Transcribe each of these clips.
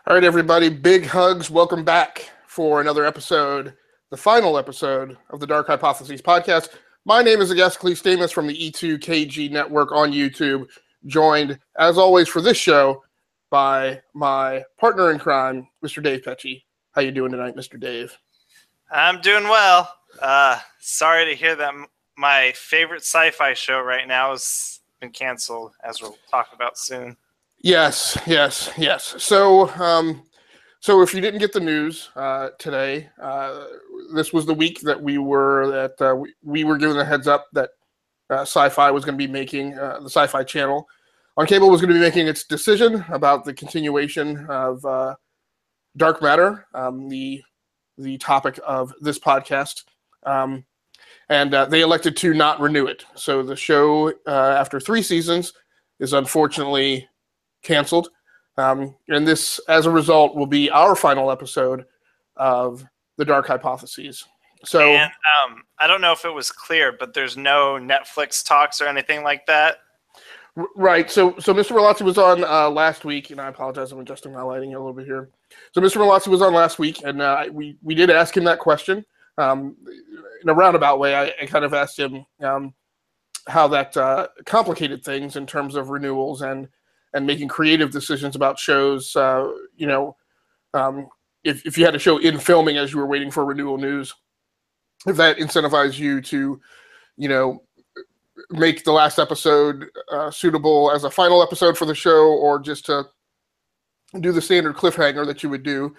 All right, everybody, big hugs. Welcome back for another episode, the final episode of the Dark Hypotheses podcast. My name is Agastocles Stamus from the E2KG network on YouTube, joined, as always, for this show by my partner in crime, Mr. Dave Pecci. How you doing tonight, Mr. Dave? I'm doing well. Sorry to hear that my favorite sci-fi show right now has been canceled, as we'll talk about soon. Yes. So if you didn't get the news today, this was the week that we were given a heads up that SyFy was going to be making the SyFy channel on cable was going to be making its decision about the continuation of Dark Matter, the topic of this podcast, and they elected to not renew it. So the show, after 3 seasons, is unfortunately canceled. And this, as a result, will be our final episode of the Dark Hypotheses. So, and I don't know if it was clear, but there's no Netflix talks or anything like that. Right. So Mr. Merlazzi was on last week, and I apologize, I'm adjusting my lighting a little bit here. So Mr. Merlazzi was on last week, and we did ask him that question. In a roundabout way, I kind of asked him how that complicated things in terms of renewals and making creative decisions about shows. If you had a show in filming as you were waiting for renewal news, if that incentivized you to, make the last episode suitable as a final episode for the show, or just to do the standard cliffhanger that you would do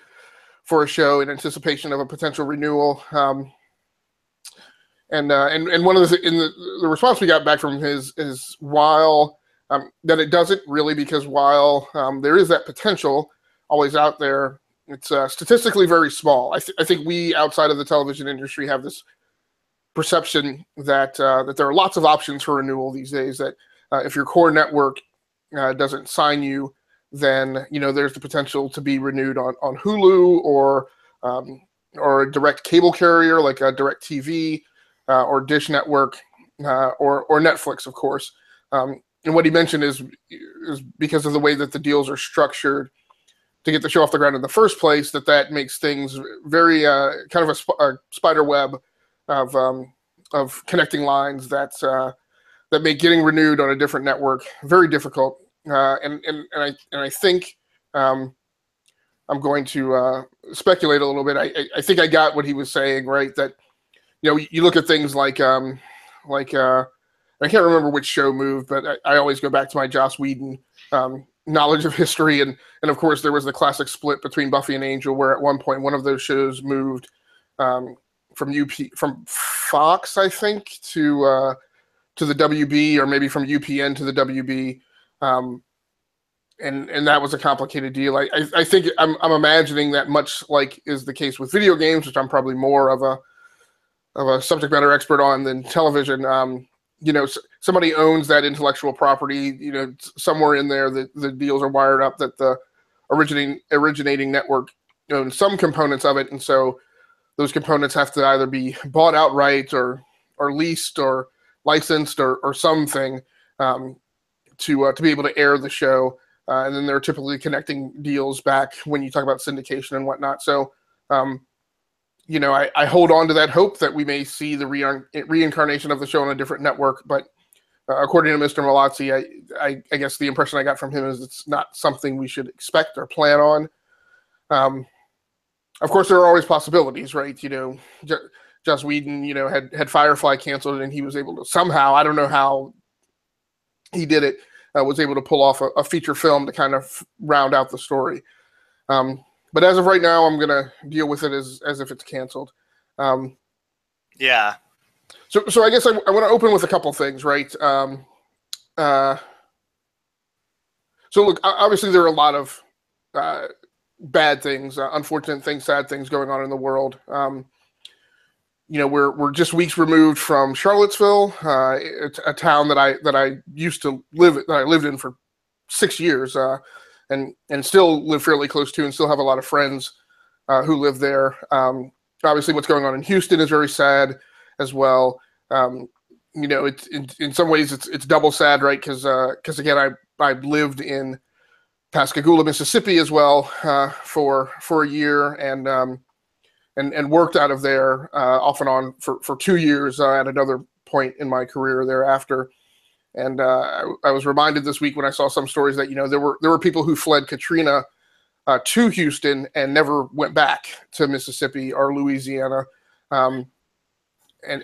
for a show in anticipation of a potential renewal. And one of the response we got back from his is while that it doesn't really, because while there is that potential always out there, it's statistically very small. I think we outside of the television industry have this perception that there are lots of options for renewal these days, that if your core network doesn't sign you, then there's the potential to be renewed on Hulu or a direct cable carrier like a Direct TV or Dish Network or Netflix, of course. And what he mentioned is because of the way that the deals are structured to get the show off the ground in the first place, that makes things very kind of a spider web of connecting lines that make getting renewed on a different network very difficult. And I think I'm going to speculate a little bit. I think I got what he was saying, right? That you look at things like I can't remember which show moved, but I always go back to my Joss Whedon knowledge of history, and of course there was the classic split between Buffy and Angel, where at one point one of those shows moved from Fox, I think, to the WB, or maybe from UPN to the WB, and that was a complicated deal. I think I'm imagining that, much like is the case with video games, which I'm probably more of a subject matter expert on than television. Somebody owns that intellectual property. Somewhere in there, the deals are wired up that the originating network owns some components of it, and so those components have to either be bought outright or leased or licensed or something to be able to air the show. And then there are typically connecting deals back when you talk about syndication and whatnot. So, I hold on to that hope that we may see the reincarnation of the show on a different network. But according to Mr. Merlazzi, I guess the impression I got from him is it's not something we should expect or plan on. Of course, there are always possibilities, right? Joss Whedon, had Firefly canceled, and he was able to somehow, I don't know how he did it, was able to pull off a feature film to kind of round out the story. But as of right now, I'm going to deal with it as if it's canceled. Yeah. So I guess I want to open with a couple things, right? So look, obviously there are a lot of bad things, unfortunate things, sad things going on in the world. We're just weeks removed from Charlottesville, a town that I lived in for 6 years, and still live fairly close to, and still have a lot of friends who live there. Obviously, what's going on in Houston is very sad as well. It's in some ways it's double sad, right? Because again, I lived in Pascagoula, Mississippi as well for a year, and worked out of there off and on for 2 years at another point in my career thereafter. And I was reminded this week when I saw some stories that there were people who fled Katrina to Houston and never went back to Mississippi or Louisiana, and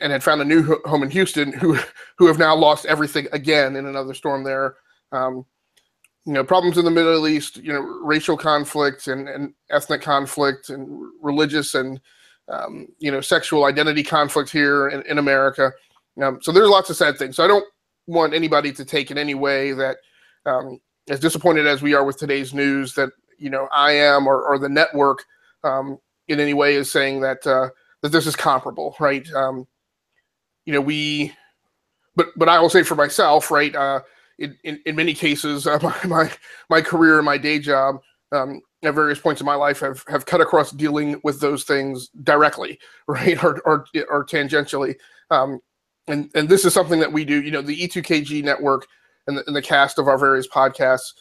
had found a new home in Houston who have now lost everything again in another storm there. Problems in the Middle East, racial conflict and ethnic conflict and religious and sexual identity conflict here in America. So there's lots of sad things. So I don't want anybody to take in any way that, as disappointed as we are with today's news, that I am or the network in any way is saying that this is comparable, right? But I will say for myself, right? In many cases, my career and my day job at various points in my life have cut across dealing with those things directly, right, or tangentially. And this is something that we do. The E2KG network and the cast of our various podcasts.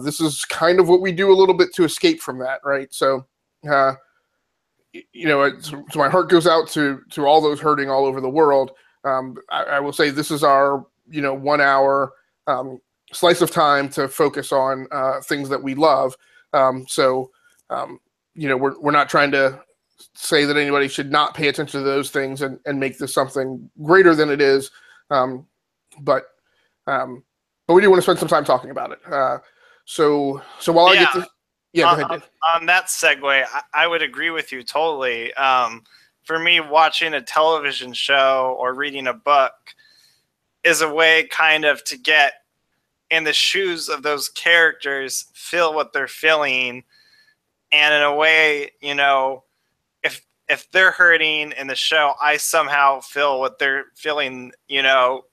This is kind of what we do a little bit to escape from that, right? So, so my heart goes out to all those hurting all over the world. I will say this is our 1 hour slice of time to focus on things that we love. So we're not trying to say that anybody should not pay attention to those things and make this something greater than it is. But we do want to spend some time talking about it. So while I get to go ahead. On that segue, I would agree with you totally. For me, watching a television show or reading a book is a way kind of to get in the shoes of those characters, feel what they're feeling. And in a way, if they're hurting in the show, I somehow feel what they're feeling,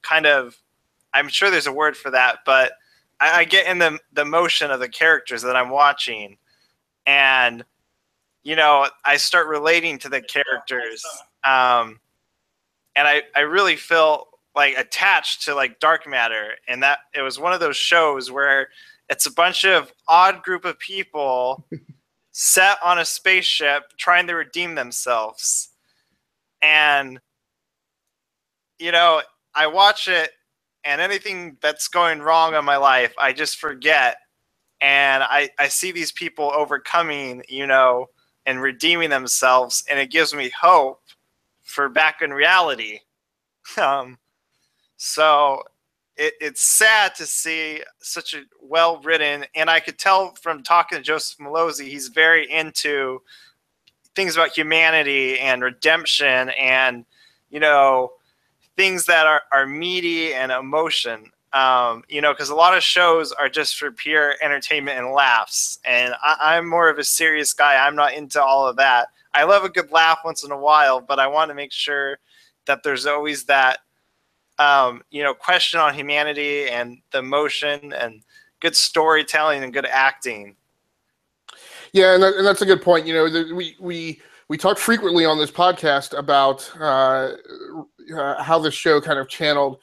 kind of, I'm sure there's a word for that, but I get in the motion of the characters that I'm watching. And, I start relating to the characters. And I really feel like attached to like dark matter, and that it was one of those shows where it's a bunch of odd group of people set on a spaceship trying to redeem themselves. And I watch it, and anything that's going wrong in my life I just forget, and I see these people overcoming and redeeming themselves, and it gives me hope for back in reality. So it's sad to see such a well-written, and I could tell from talking to Joseph Malozzi, he's very into things about humanity and redemption and, things that are meaty and emotion, because a lot of shows are just for pure entertainment and laughs. And I'm more of a serious guy. I'm not into all of that. I love a good laugh once in a while, but I want to make sure that there's always that, question on humanity and the emotion and good storytelling and good acting. Yeah, and that's a good point. We talk frequently on this podcast about how this show kind of channeled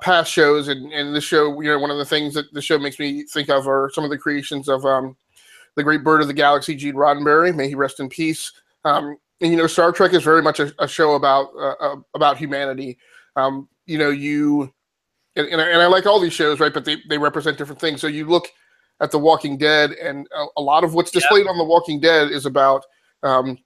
past shows, and this show, one of the things that the show makes me think of are some of the creations of the great bird of the galaxy, Gene Roddenberry. May he rest in peace. And Star Trek is very much a show about humanity. And I like all these shows, right? But they represent different things. So you look at The Walking Dead, and a lot of what's displayed on The Walking Dead is about the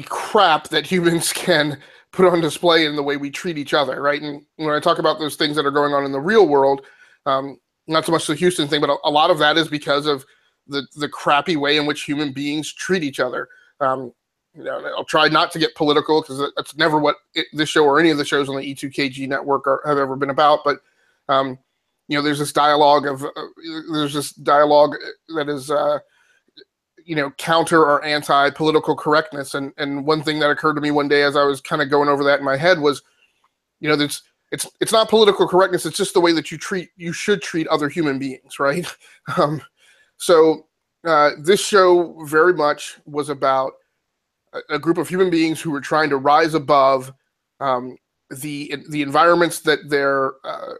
crap that humans can put on display in the way we treat each other, right? And when I talk about those things that are going on in the real world, not so much the Houston thing, but a lot of that is because of the crappy way in which human beings treat each other. I'll try not to get political because that's never what this show or any of the shows on the E2KG network have ever been about. But there's this dialogue that is counter or anti political correctness. And one thing that occurred to me one day as I was kind of going over that in my head was, it's not political correctness. It's just the way that you should treat other human beings, right? So this show very much was about a group of human beings who were trying to rise above the environments that their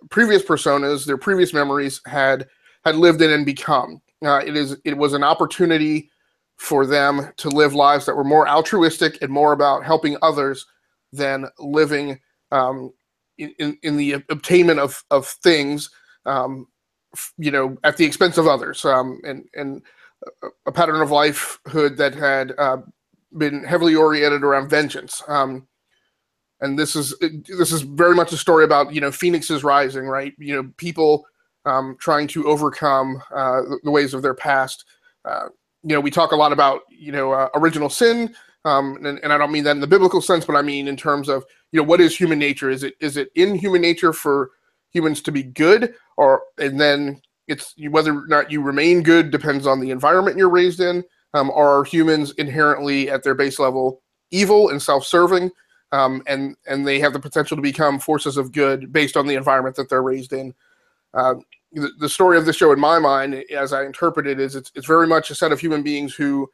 previous personas, their previous memories had lived in and become. It was an opportunity for them to live lives that were more altruistic and more about helping others than living in the obtainment of things, at the expense of others, and a pattern of lifehood that had been heavily oriented around vengeance. And this is very much a story about phoenixes rising, right? People trying to overcome the ways of their past. We talk a lot about original sin, and I don't mean that in the biblical sense, but I mean in terms of what is human nature? Is it in human nature for humans to be good, and then it's whether or not you remain good depends on the environment you're raised in. Or are humans inherently at their base level evil and self-serving, and they have the potential to become forces of good based on the environment that they're raised in? The story of the show, in my mind, as I interpret it, is it's very much a set of human beings who,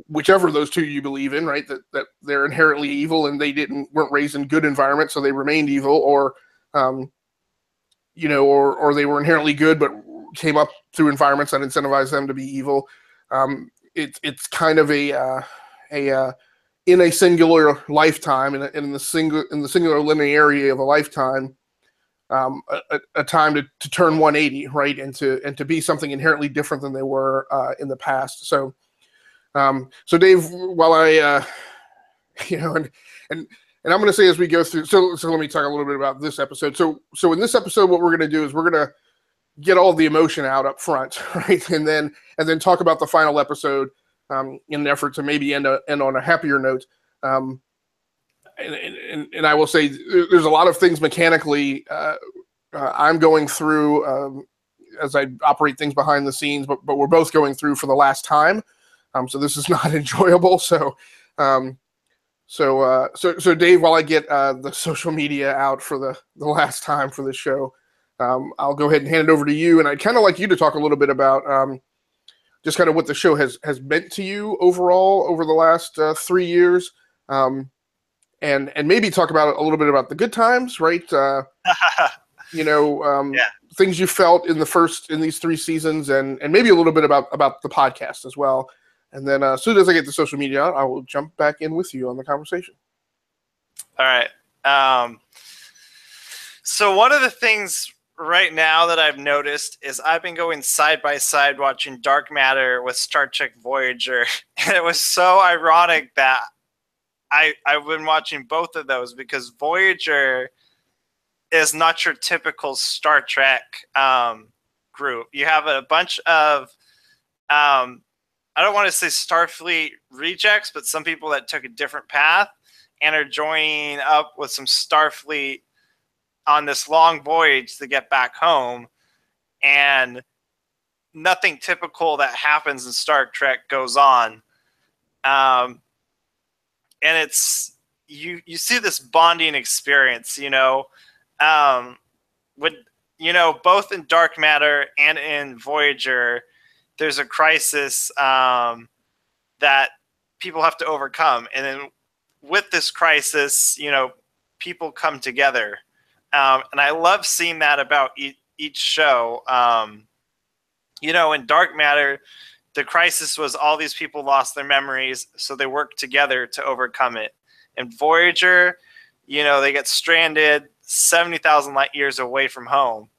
whichever of those two you believe in, right, that they're inherently evil and they weren't raised in good environments, so they remained evil, or or they were inherently good but came up through environments that incentivized them to be evil. It's kind of a in a singular lifetime, in the singular linearity of a lifetime, a time to turn 180, right, and to be something inherently different than they were in the past. So Dave, while I and I'm going to say as we go through, so let me talk a little bit about this episode. So in this episode, what we're going to do is we're going to get all the emotion out up front, right, and then talk about the final episode in an effort to maybe end on a happier note. And I will say there's a lot of things mechanically I'm going through as I operate things behind the scenes, but we're both going through for the last time. So this is not enjoyable. So Dave, while I get the social media out for the last time for the show, I'll go ahead and hand it over to you. And I'd kind of like you to talk a little bit about just kind of what the show has meant to you overall over the last 3 years. And maybe talk about a little bit about the good times, right? Things you felt in these 3 seasons, and maybe a little bit about the podcast as well. And then as soon as I get the social media out, I will jump back in with you on the conversation. All right. So one of the things right now that I've noticed is I've been going side by side watching Dark Matter with Star Trek Voyager. And it was so ironic that I've been watching both of those, because Voyager is not your typical Star Trek group. You have a bunch of, I don't want to say Starfleet rejects, but some people that took a different path and are joining up with some Starfleet on this long voyage to get back home. And nothing typical that happens in Star Trek goes on. And it's you see this bonding experience, with both in Dark Matter and in Voyager, there's a crisis that people have to overcome, and then with this crisis, people come together, and I love seeing that about each show. In Dark Matter, the crisis was all these people lost their memories, so they worked together to overcome it. In Voyager, they get stranded 70,000 light years away from home,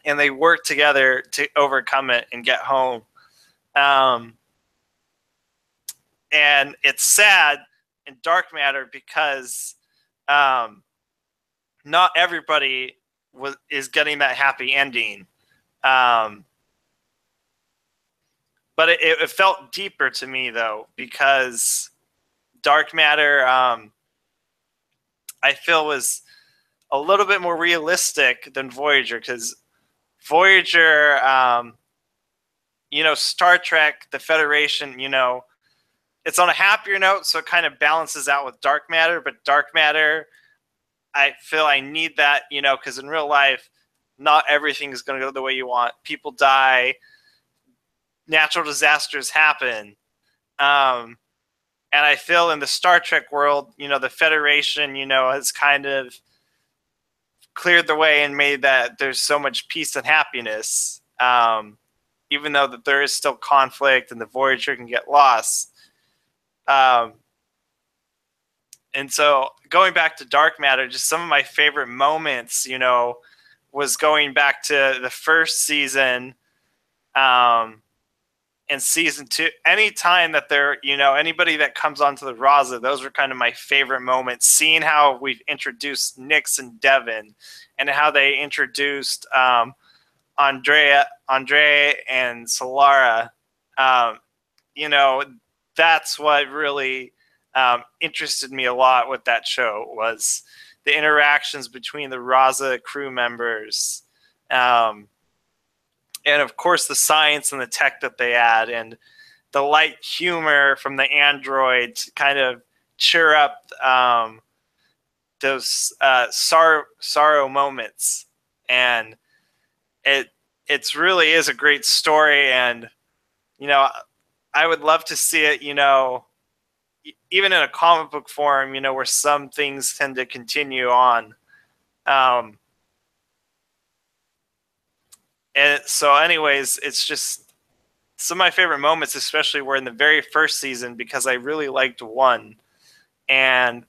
and they work together to overcome it and get home. And it's sad in Dark Matter because not everybody is getting that happy ending. But it felt deeper to me, though, because Dark Matter, I feel, was a little bit more realistic than Voyager, because Voyager, Star Trek, the Federation, it's on a happier note, so it kind of balances out with Dark Matter. But Dark Matter, I feel I need that, because in real life, not everything is going to go the way you want. People die. Natural disasters happen. And I feel in the Star Trek world, the Federation, has kind of cleared the way and made that there's so much peace and happiness, even though that there is still conflict and the Voyager can get lost. And so going back to Dark Matter, just some of my favorite moments, was going back to the first season, and season 2. Anytime that anybody that comes onto the Raza, those were kind of my favorite moments. Seeing how we've introduced Nix and Devin, and how they introduced Andrea and Solara. That's what really interested me a lot with that show, was the interactions between the Raza crew members, and of course the science and the tech that they add, and the light humor from the android to kind of cheer up those sorrow moments. And it's really is a great story, and I would love to see it, even in a comic book form, where some things tend to continue on. And so anyways, it's just some of my favorite moments, especially were in the very first season, because I really liked 1. And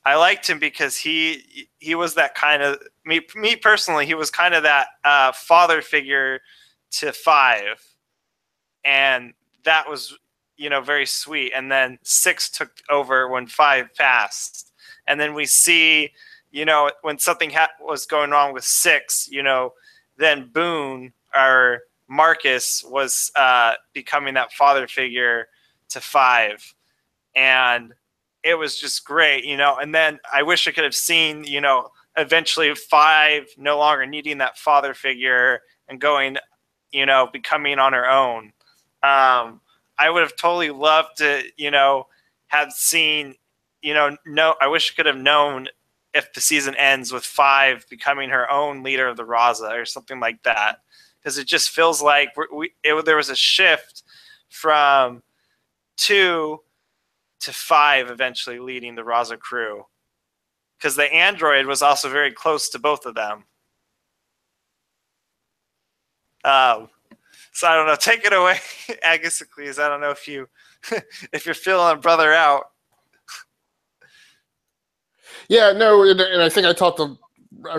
I liked him because he was that kind of, me personally, he was kind of that father figure to 5. And that was, very sweet. And then 6 took over when 5 passed. And then we see, when something was going wrong with 6, then Boone, or Marcus, was becoming that father figure to 5. And it was just great, And then I wish I could have seen, eventually 5 no longer needing that father figure and going, becoming on her own. I would have totally loved to, have seen, I wish I could have known if the season ends with 5 becoming her own leader of the Raza or something like that. Because it just feels like there was a shift from 2 to 5 eventually leading the Raza crew. Because the android was also very close to both of them. So I don't know. Take it away, Agassicles. I don't know if you're feeling a brother out. Yeah, no, and I think I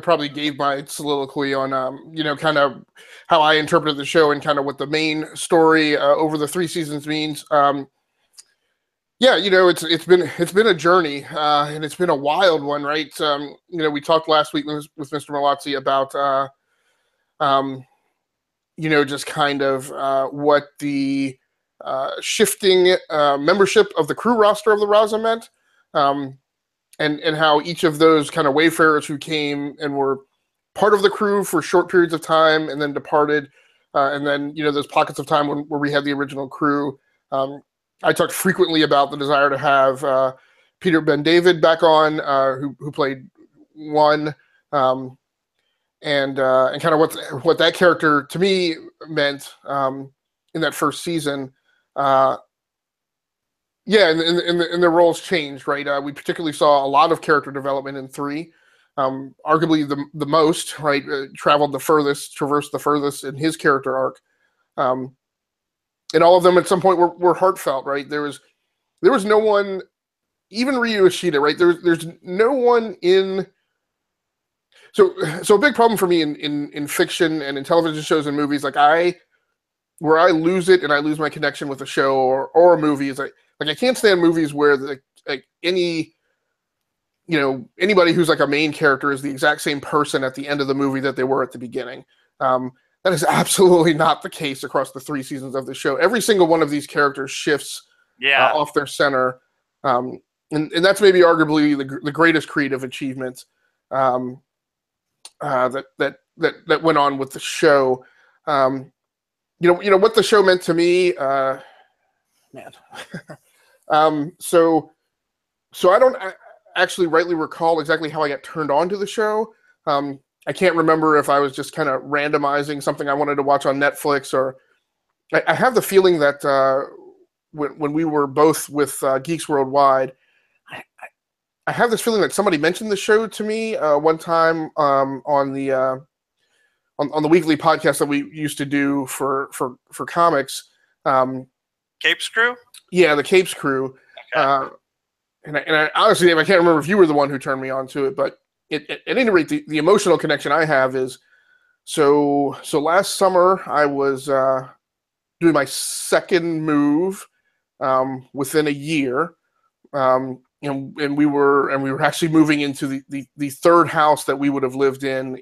probably gave my soliloquy on, kind of how I interpreted the show and kind of what the main story over the 3 seasons means. Yeah, it's been a journey, and it's been a wild one, right? We talked last week with Mr. Malazzi about, just kind of what the shifting membership of the crew roster of the Raza meant. And how each of those kind of wayfarers who came and were part of the crew for short periods of time and then departed, and then, those pockets of time where we had the original crew. I talked frequently about the desire to have Peter Ben-David back on, who played 1, and kind of what that character to me meant in that first season. Yeah, and the roles changed, right? We particularly saw a lot of character development in 3. Arguably the most, right? Traversed the furthest in his character arc. And all of them at some point were heartfelt, right? There was no one, even Ryu Ishida, right? There's no one in. So a big problem for me in fiction and in television shows and movies, where I lose it and I lose my connection with a show or a movie, is I can't stand movies where anybody who's like a main character is the exact same person at the end of the movie that they were at the beginning. That is absolutely not the case across the 3 seasons of the show. Every single one of these characters shifts off their center, and that's maybe arguably the greatest creative achievement that went on with the show. What the show meant to me, man. So I don't actually rightly recall exactly how I got turned on to the show. I can't remember if I was just kind of randomizing something I wanted to watch on Netflix, or I have the feeling that when we were both with Geeks Worldwide, I have this feeling that somebody mentioned the show to me one time on the weekly podcast that we used to do for comics. Capes Crew? Yeah, the Capes Crew. Okay. And I honestly, Dave, I can't remember if you were the one who turned me on to it, but at any rate, the emotional connection I have is so last summer I was doing my second move within a year, and we were actually moving into the third house that we would have lived in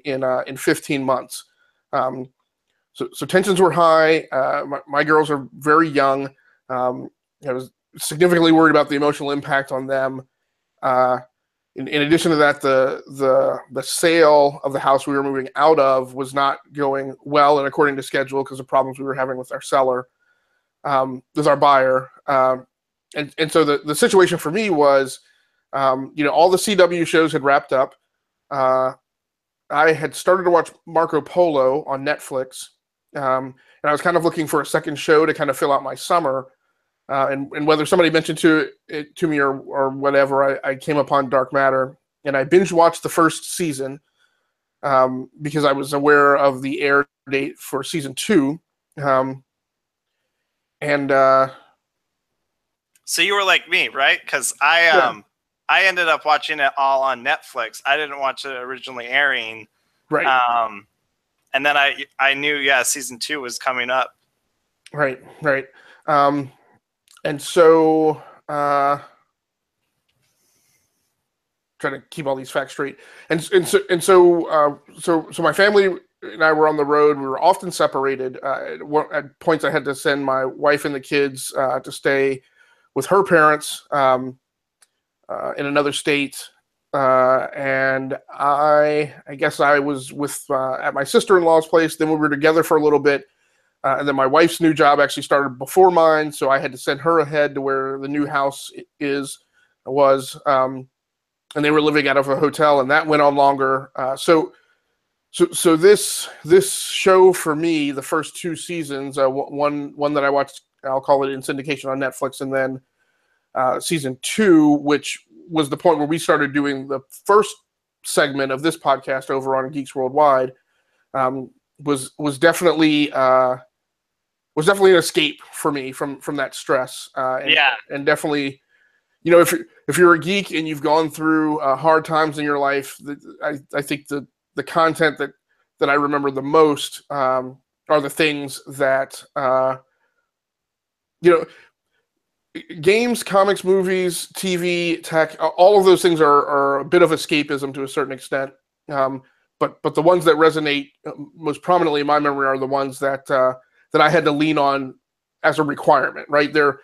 15 months. So tensions were high. My girls are very young. I was significantly worried about the emotional impact on them. In addition to that, the sale of the house we were moving out of was not going well and according to schedule because of problems we were having with our seller, with our buyer. And so the situation for me was, all the CW shows had wrapped up. I had started to watch Marco Polo on Netflix, and I was kind of looking for a second show to kind of fill out my summer. And whether somebody mentioned it to me or whatever, I came upon Dark Matter, and I binge watched the first season because I was aware of the air date for season 2. So you were like me, right? Because I ended up watching it all on Netflix. I didn't watch it originally airing. Right. And then I knew, season 2 was coming up. Right. And so, trying to keep all these facts straight. So my family and I were on the road. We were often separated. At points, I had to send my wife and the kids to stay with her parents in another state. And I guess I was with at my sister-in-law's place. Then we were together for a little bit. And then my wife's new job actually started before mine, so I had to send her ahead to where the new house was. And they were living out of a hotel, and that went on longer. So this show for me, the first 2 seasons, one that I watched, I'll call it in syndication on Netflix, and then season 2, which was the point where we started doing the first segment of this podcast over on Geeks Worldwide, was definitely an escape for me from that stress. And definitely, if you're a geek and you've gone through hard times in your life, I think the content that I remember the most are the things that games, comics, movies, TV, tech, all of those things are a bit of escapism to a certain extent. But the ones that resonate most prominently in my memory are the ones that I had to lean on as a requirement, right? They're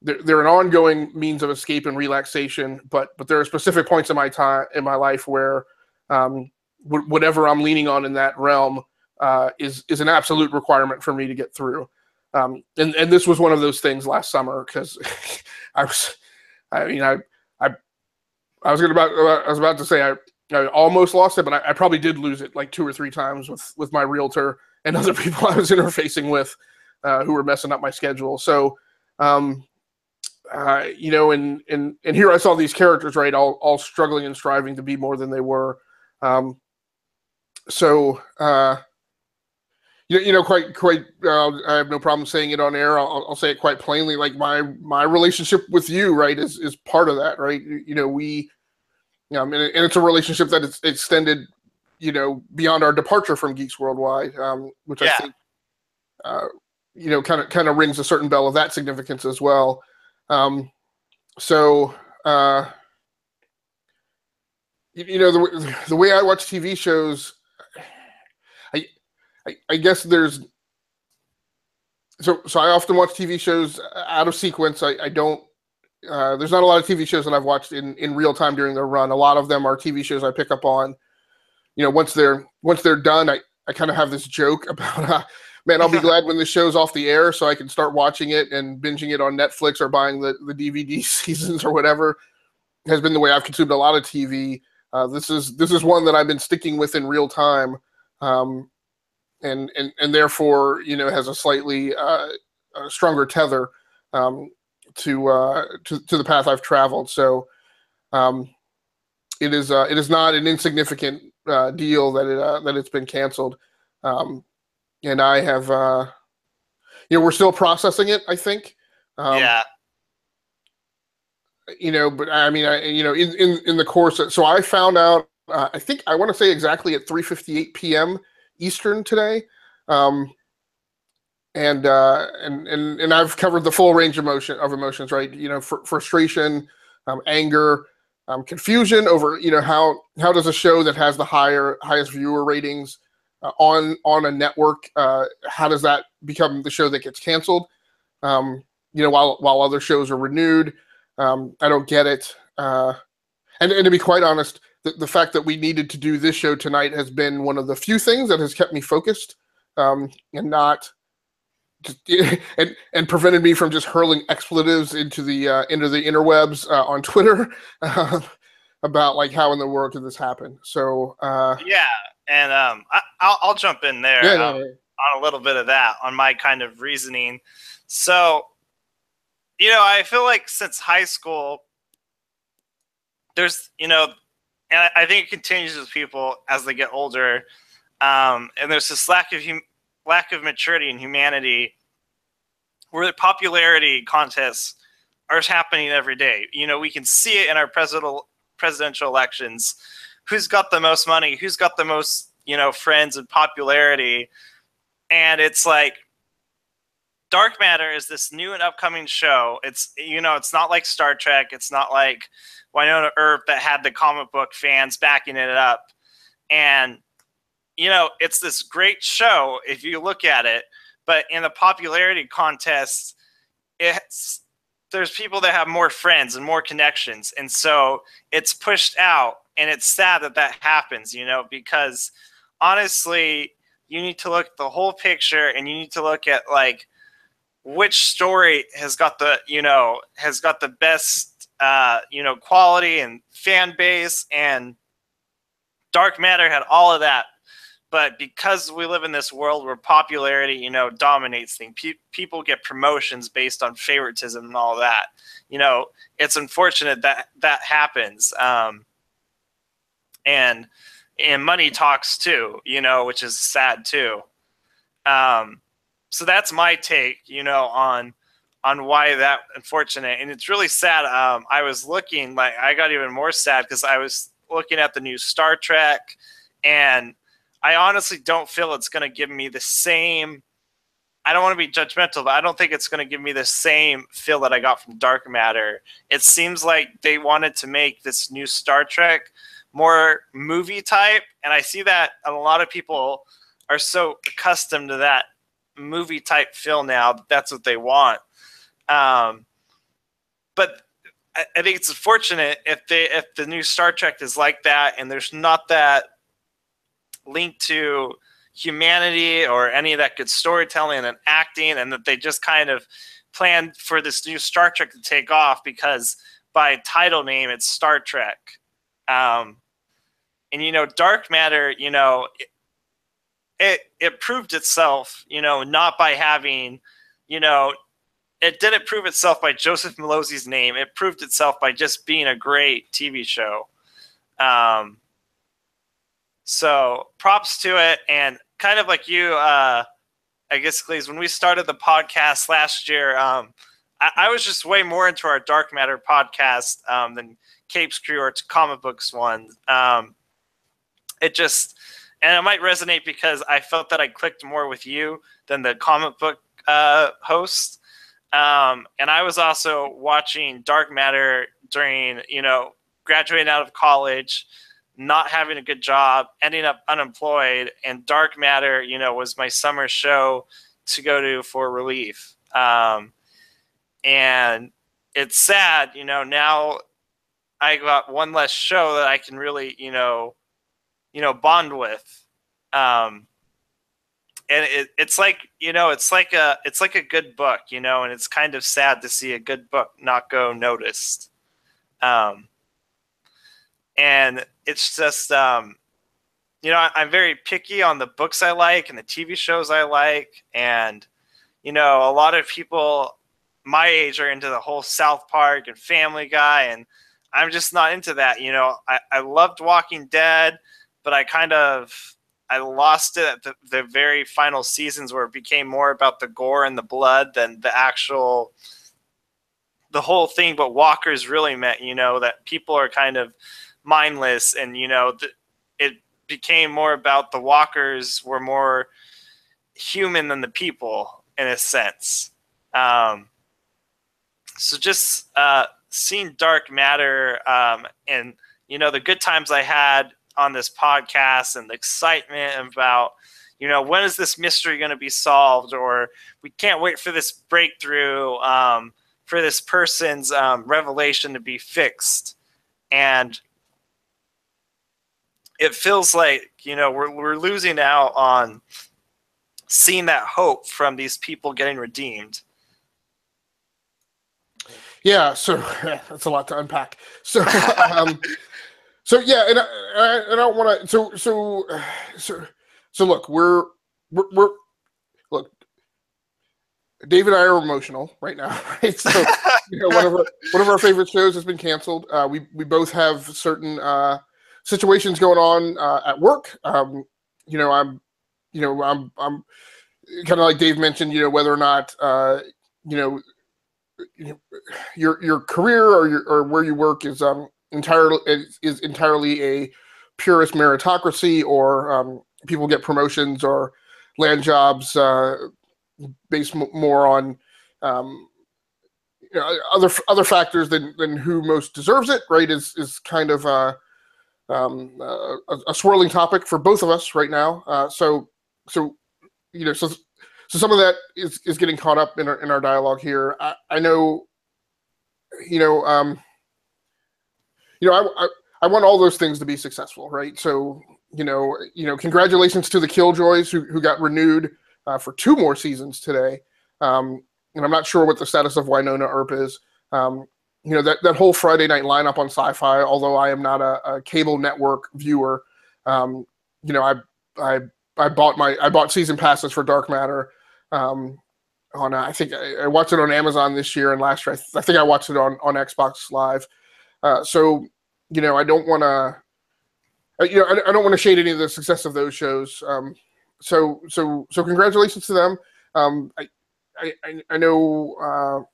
an ongoing means of escape and relaxation, but there are specific points in my life where whatever I'm leaning on in that realm is an absolute requirement for me to get through. And this was one of those things last summer because I was about to say I almost lost it, but I probably did lose it like 2 or 3 times with my realtor and other people I was interfacing with who were messing up my schedule. So, and here I saw these characters, right, all struggling and striving to be more than they were. Quite. I have no problem saying it on air. I'll say it quite plainly. Like my relationship with you, right, is part of that, right? We. And it's a relationship that is extended, beyond our departure from Geeks Worldwide, which I think, kind of rings a certain bell of that significance as well. The way I watch TV shows, I guess there's. So I often watch TV shows out of sequence. I don't. There's not a lot of TV shows that I've watched in real time during their run. A lot of them are TV shows I pick up on. Once they're done, I kind of have this joke about, man, I'll be glad when the show's off the air so I can start watching it and binging it on Netflix or buying the DVD seasons or whatever. Has been the way I've consumed a lot of TV. This is one that I've been sticking with in real time, and therefore has a slightly stronger tether to the path I've traveled. So it is not an insignificant deal that it's been canceled, and I have we're still processing it, I think. Yeah. But I mean, in the course, so I found out, I think I want to say exactly at 3:58 p.m. Eastern today, and I've covered the full range of emotions, right? Frustration, anger, confusion over how does a show that has the highest viewer ratings on a network, how does that become the show that gets canceled? While other shows are renewed. I don't get it. And to be quite honest, the fact that we needed to do this show tonight has been one of the few things that has kept me focused, and not just, and prevented me from just hurling expletives into the interwebs on Twitter about like how in the world could this happen. So yeah, and I'll jump in there on a little bit of that on my kind of reasoning. So. I feel like since high school, there's, and I think it continues with people as they get older, and there's this lack of maturity in humanity, where the popularity contests are happening every day. We can see it in our presidential elections. Who's got the most money? Who's got the most, friends and popularity? And it's like, Dark Matter is this new and upcoming show. It's it's not like Star Trek. It's not like Winona Earp that had the comic book fans backing it up. And it's this great show if you look at it. But in the popularity contest, there's people that have more friends and more connections, and so it's pushed out. And it's sad that happens, because honestly, you need to look at the whole picture, and you need to look at like, which story has got the best quality and fan base, and Dark Matter had all of that. But because we live in this world where popularity dominates things, people get promotions based on favoritism and all that. It's unfortunate that happens, and money talks too, which is sad too. So that's my take, on why that unfortunate. And it's really sad. I was looking, like, I got even more sad because I was looking at the new Star Trek, and I honestly don't feel it's going to give me the same. I don't want to be judgmental, but I don't think it's going to give me the same feel that I got from Dark Matter. It seems like they wanted to make this new Star Trek more movie type. And I see that a lot of people are so accustomed to that movie type feel now. That's what they want. But I think it's unfortunate if the new Star Trek is like that, and there's not that link to humanity or any of that good storytelling and acting, and that they just kind of planned for this new Star Trek to take off because by title name it's Star Trek. And Dark Matter, it proved itself, not by having, it didn't prove itself by Joseph Malozzi's name. It proved itself by just being a great TV show. So props to it. And kind of like you, I guess, Glees, when we started the podcast last year, I was just way more into our Dark Matter podcast than Capes Crew or Comic Books one. And it might resonate because I felt that I clicked more with you than the comic book host. And I was also watching Dark Matter during, graduating out of college, not having a good job, ending up unemployed. And Dark Matter, was my summer show to go to for relief. And it's sad, now I got one less show that I can really, bond with. And it's like, it's like a good book, and it's kind of sad to see a good book not go noticed. And it's just, I'm very picky on the books I like and the TV shows I like. And, a lot of people my age are into the whole South Park and Family Guy, and I'm just not into that. You know, I loved Walking Dead, but I lost it at the very final seasons where it became more about the gore and the blood than the whole thing. But walkers really meant, you know, that people are kind of mindless, and, you know, it became more about the walkers were more human than the people in a sense. So just seeing Dark Matter and, you know, the good times I had on this podcast and the excitement about, you know, when is this mystery going to be solved, or we can't wait for this breakthrough, for this person's revelation to be fixed. And it feels like, you know, we're losing out on seeing that hope from these people getting redeemed. Yeah, so that's a lot to unpack. So, so yeah, and I don't want to. So look, we're look. Dave and I are emotional right now, right? So, you know, one of our favorite shows has been canceled. We both have certain situations going on at work. You know, I'm kind of like Dave mentioned. You know, whether or not you know, your career or where you work is entirely a purist meritocracy, or people get promotions or land jobs based more on you know, other factors than who most deserves it, right? Is kind of a swirling topic for both of us right now. So you know, so some of that is getting caught up in our dialogue here. I know, you know, I want all those things to be successful, right? So, you know, congratulations to the Killjoys who got renewed for 2 more seasons today. And I'm not sure what the status of Winona Earp is. You know, that whole Friday night lineup on SyFy, although I am not a cable network viewer, you know, I bought season passes for Dark Matter. I think I watched it on Amazon this year, and last year I think I watched it on Xbox Live. So, you know, I don't want to shade any of the success of those shows. So congratulations to them. I know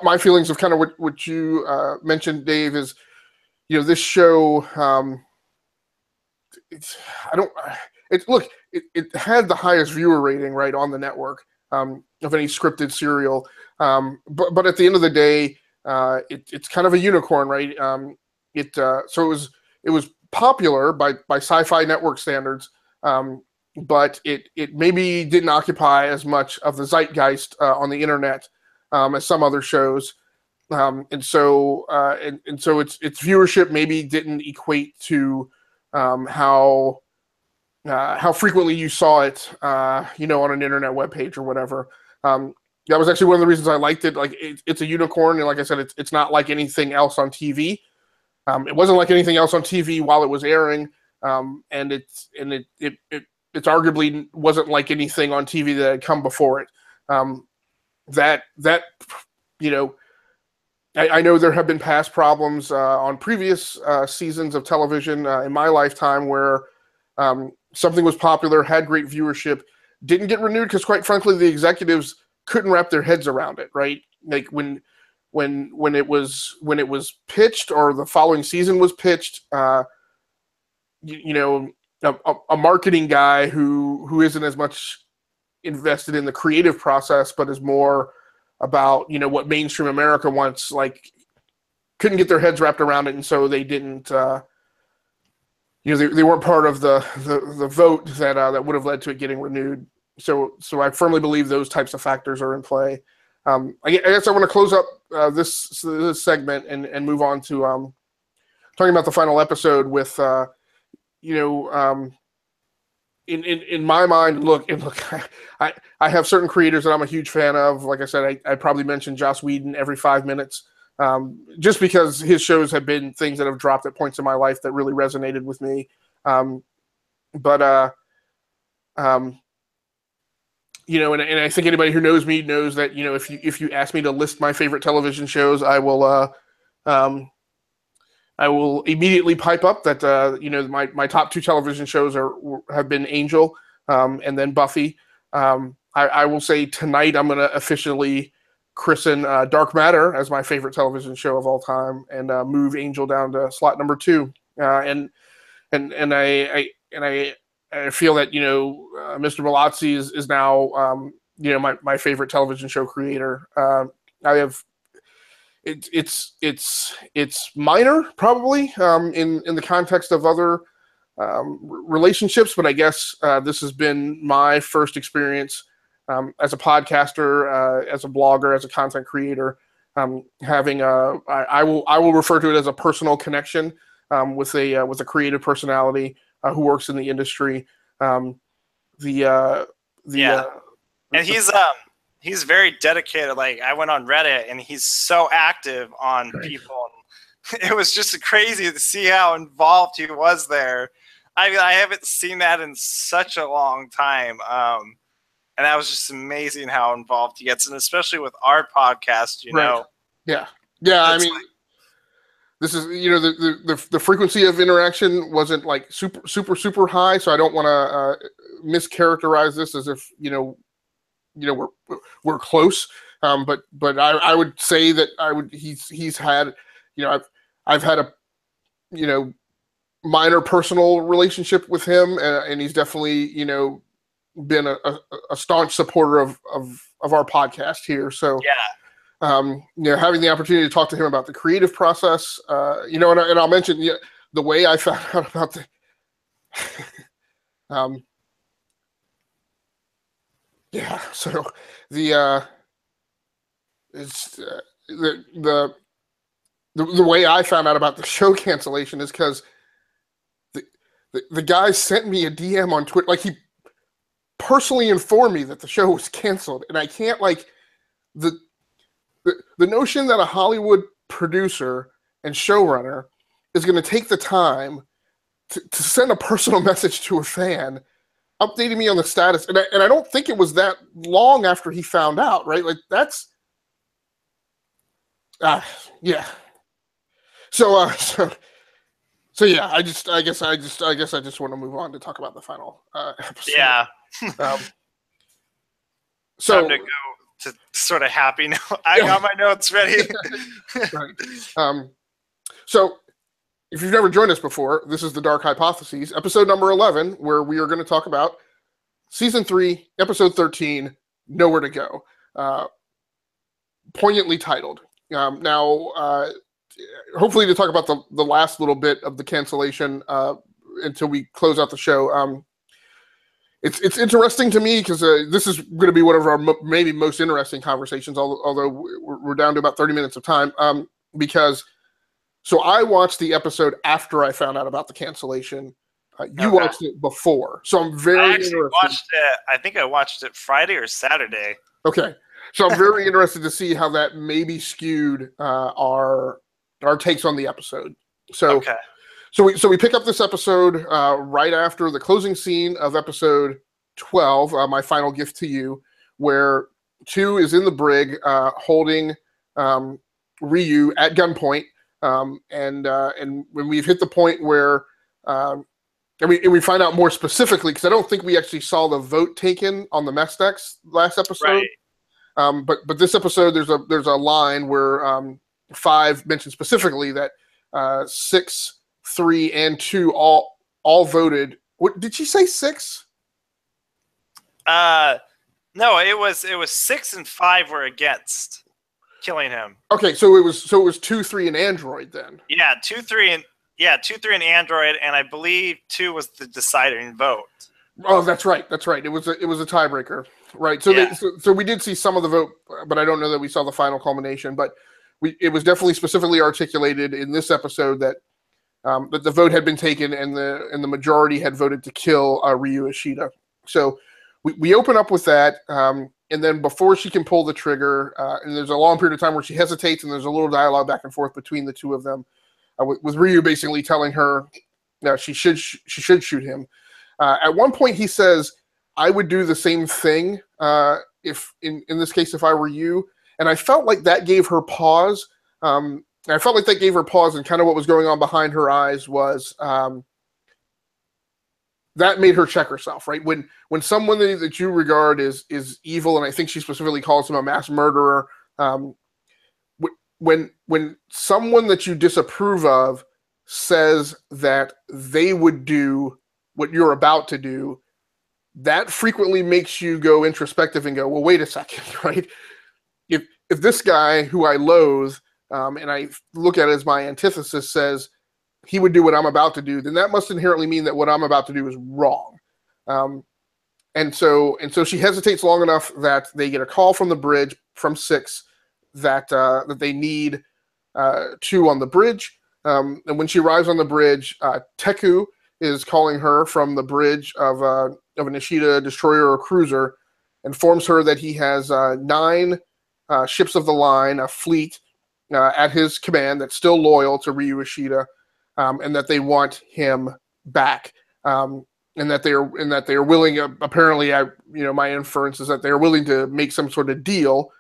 my feelings of kind of what you mentioned, Dave, is, you know, this show. It had the highest viewer rating, right, on the network of any scripted serial. But at the end of the day, it's kind of a unicorn, right? So it was popular by Sci-Fi Network standards, but it maybe didn't occupy as much of the zeitgeist on the internet as some other shows, and so its viewership maybe didn't equate to how frequently you saw it, you know, on an internet webpage or whatever. That was actually one of the reasons I liked it. Like, it's a unicorn, and like I said, it's not like anything else on TV. It wasn't like anything else on TV while it was airing, and it arguably wasn't like anything on TV that had come before it. That you know, I know there have been past problems on previous seasons of television in my lifetime where something was popular, had great viewership, didn't get renewed because, quite frankly, the executives couldn't wrap their heads around it. Right, like when it was pitched, or the following season was pitched, you know, a marketing guy who isn't as much invested in the creative process, but is more about, you know, what mainstream America wants, like, couldn't get their heads wrapped around it, and so they didn't. You know, they weren't part of the vote that would have led to it getting renewed. So I firmly believe those types of factors are in play. I guess I want to close up this segment and move on to talking about the final episode with, you know, in my mind, look, I have certain creators that I'm a huge fan of. Like I said, I probably mention Joss Whedon every 5 minutes, just because his shows have been things that have dropped at points in my life that really resonated with me. and I think anybody who knows me knows that, if you ask me to list my favorite television shows, I will immediately pipe up that my top two television shows have been Angel, and then Buffy. I will say tonight I'm going to officially christen Dark Matter as my favorite television show of all time, and move Angel down to slot number 2. And I feel that Mr. Malazzi is now my favorite television show creator. I have. It's minor, probably, in the context of other relationships, but I guess this has been my first experience as a podcaster, as a blogger, as a content creator, having I will refer to it as a personal connection with a creative personality who works in the industry. And he's very dedicated. Like, I went on Reddit and he's so active on people. It was just crazy to see how involved he was there. I haven't seen that in such a long time. And that was just amazing how involved he gets. And especially with our podcast, know. Yeah. Yeah. I mean, this is, the frequency of interaction wasn't like super, super, super high. So I don't want to mischaracterize this as if, we're close, but I would say that he's had, I've had a, minor personal relationship with him, and he's definitely, been a staunch supporter of our podcast here. So having the opportunity to talk to him about the creative process, and I'll mention the way I found out about the. Yeah, so the way I found out about the show cancellation is because the guy sent me a DM on Twitter, like he personally informed me that the show was canceled, and I can't the notion that a Hollywood producer and showrunner is going to take the time to send a personal message to a fan, updating me on the status, and I don't think it was that long after he found out, right? Like that's, yeah. So yeah. I guess I just want to move on to talk about the final episode. Yeah. So time to go to sort of happy now. I got my notes ready. Right. So, if you've never joined us before, this is the Dark Hypotheses, episode number 11, where we are going to talk about season 3, episode 13, Nowhere to Go. Poignantly titled. Now, hopefully to talk about the last little bit of the cancellation until we close out the show. It's interesting to me because this is going to be one of our maybe most interesting conversations, although we're down to about 30 minutes of time, because... So I watched the episode after I found out about the cancellation. You watched it before. So I'm very interested. I think I watched it Friday or Saturday. Okay. So I'm very interested to see how that maybe skewed our takes on the episode. So we pick up this episode right after the closing scene of episode 12, My Final Gift to You, where 2 is in the brig holding Ryu at gunpoint. And when we've hit the point where, and we find out more specifically, because I don't think we actually saw the vote taken on the mess decks last episode. Right. But this episode, there's a line where 5 mentioned specifically that 6, 3, and 2 all voted. What did she say? 6? No, it was 6 and 5 were against killing him. Okay, so it was 2, 3, and Android then. Yeah, 2, 3, and Android, and I believe 2 was the deciding vote. Oh, that's right. It was a tiebreaker, right? So so we did see some of the vote, but I don't know that we saw the final culmination. But it was definitely specifically articulated in this episode that that the vote had been taken and the majority had voted to kill Ryu Ishida. So we open up with that. And then before she can pull the trigger, and there's a long period of time where she hesitates, and there's a little dialogue back and forth between the two of them, with Ryu basically telling her she should shoot him. At one point, he says, "I would do the same thing if in this case, if I were you. And I felt like that gave her pause. I felt like that gave her pause, and kind of what was going on behind her eyes was that made her check herself, right? When someone that you regard is evil, and I think she specifically calls him a mass murderer, when someone that you disapprove of says that they would do what you're about to do, that frequently makes you go introspective and go, well, wait a second, right? If this guy who I loathe, and I look at it as my antithesis, says he would do what I'm about to do, then that must inherently mean that what I'm about to do is wrong. And so she hesitates long enough that they get a call from the bridge from 6 that they need 2 on the bridge. And when she arrives on the bridge, Teku is calling her from the bridge of a Nishida destroyer or cruiser, informs her that he has 9 ships of the line, a fleet at his command that's still loyal to Ryu Ishida, and that they want him back, and that they are willing. Apparently, my inference is that they are willing to make some sort of deal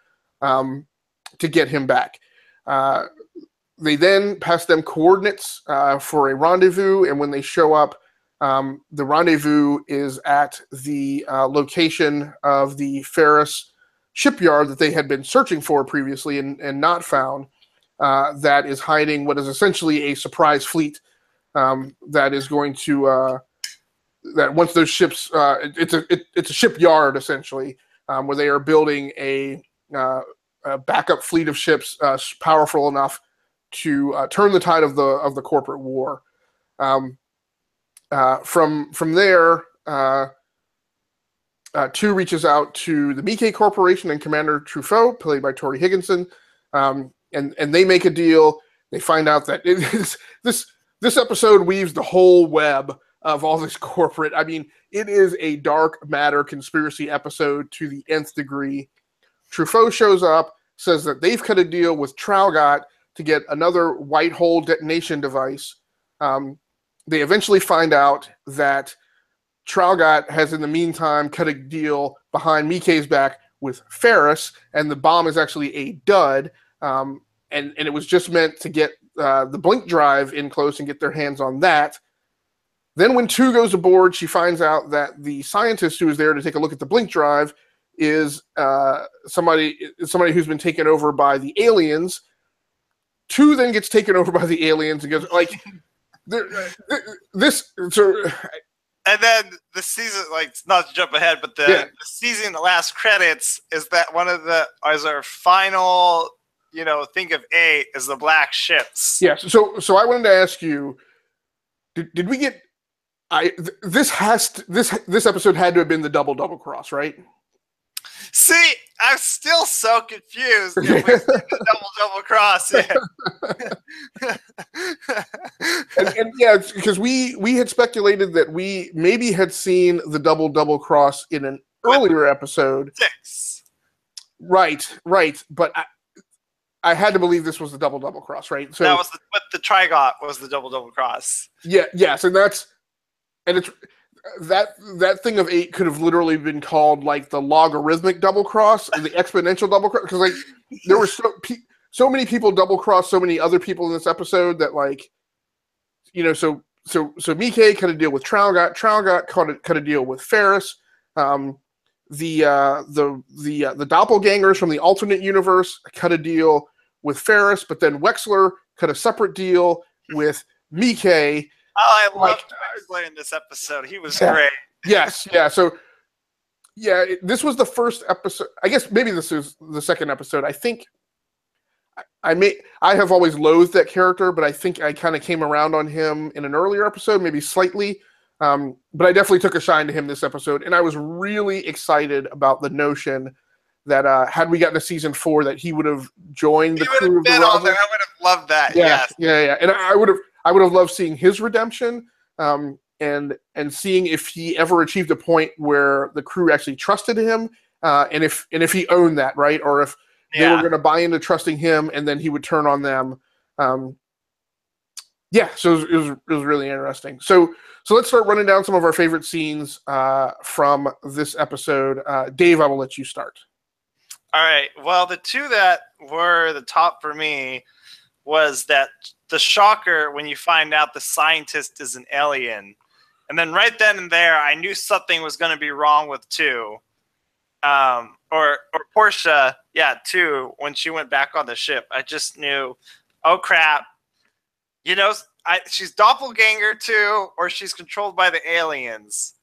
to get him back. They then pass them coordinates for a rendezvous, and when they show up, the rendezvous is at the location of the Ferris shipyard that they had been searching for previously and not found, that is hiding what is essentially a surprise fleet that is going to that once those ships it's a shipyard essentially, where they are building a backup fleet of ships powerful enough to turn the tide of the corporate war. From there, 2 reaches out to the Mikkei Corporation and Commander Truffaut, played by Tori Higginson, and they make a deal. They find out that this episode weaves the whole web of all this corporate. I mean, it is a dark matter conspiracy episode to the nth degree. Truffaut shows up, says that they've cut a deal with Traugott to get another white hole detonation device. They eventually find out that Traugott has, in the meantime, cut a deal behind Mikkei's back with Ferris, and the bomb is actually a dud, and it was just meant to get the blink drive in close and get their hands on that. Then when 2 goes aboard, she finds out that the scientist who is there to take a look at the blink drive is somebody who's been taken over by the aliens. 2 then gets taken over by the aliens and goes, like, this... So, and then the season, like, not to jump ahead, but the season, the last credits is that one of the, as our final, think of 8 is the black ships. Yes. So I wanted to ask you, did we get, this episode had to have been the double cross, right? See, I'm still so confused if we did the double cross. and yeah, because we had speculated that we maybe had seen the double cross in an earlier episode. 6. Right. But I had to believe this was the double cross, right? So that was what the Traugott was, the double cross. Yeah. Yes, and it's. That thing of 8 could have literally been called like the logarithmic double cross and the exponential double cross, because like there were so many people double cross so many other people in this episode that, like, so Mikkei cut a deal with Traugott cut a deal with Ferris, the doppelgangers from the alternate universe cut a deal with Ferris, but then Wexler cut a separate deal with Mikkei. Oh, I loved Wexler in this episode. He was great. Yes, yeah. So, yeah, this was the first episode. I guess maybe this is the second episode. I think I have always loathed that character, but I think I kind of came around on him in an earlier episode, maybe slightly. But I definitely took a shine to him this episode, and I was really excited about the notion that had we gotten to season 4, that he would have joined the crew of the Rover. I would have loved that. Yeah, yes. Yeah. And I would have loved seeing his redemption, and seeing if he ever achieved a point where the crew actually trusted him, and if he owned that, right, or if they were going to buy into trusting him, and then he would turn on them. Yeah, so it was really interesting. So let's start running down some of our favorite scenes from this episode. Dave, I will let you start. All right. Well, the two that were the top for me was that the shocker when you find out the scientist is an alien. And then right then and there, I knew something was going to be wrong with 2. Or Portia, yeah, 2, when she went back on the ship. I just knew, oh, crap. You know, she's doppelganger 2, or she's controlled by the aliens.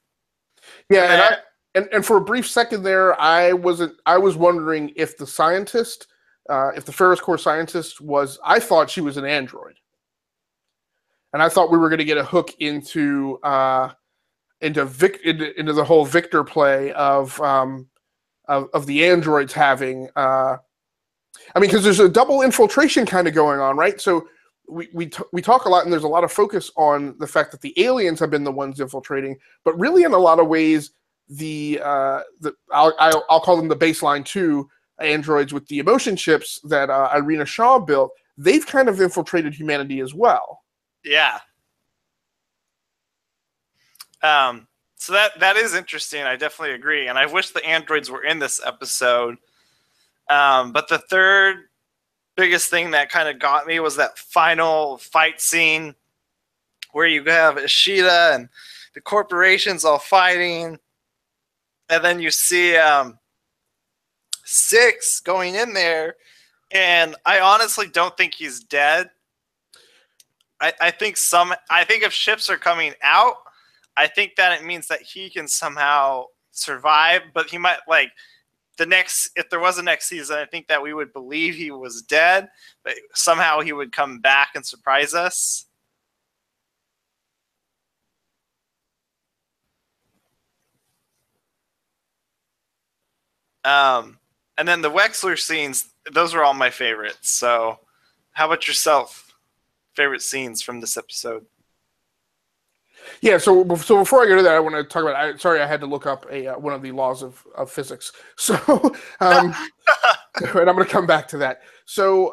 Yeah, and for a brief second there, I was wondering if the scientist, if the Ferris Core scientist I thought she was an android. And I thought we were going to get a hook into the whole Victor play of the androids having. Because there's a double infiltration kind of going on, right? So we talk a lot, and there's a lot of focus on the fact that the aliens have been the ones infiltrating, but really in a lot of ways, I'll call them the baseline 2 androids with the emotion chips that Irina Shaw built. They've kind of infiltrated humanity as well. Yeah. So that is interesting. I definitely agree. And I wish the androids were in this episode. But the third biggest thing that kind of got me was that final fight scene where you have Ishida and the corporations all fighting. And then you see 6 going in there. And I honestly don't think he's dead. I think if ships are coming out, I think that it means that he can somehow survive, but he might, like, if there was a next season, I think that we would believe he was dead, but somehow he would come back and surprise us. And then the Wexler scenes, those were all my favorites. So how about yourself? Favorite scenes from this episode? Yeah, so before I go to that, I want to talk about. Sorry, I had to look up one of the laws of physics. So, and I'm going to come back to that. So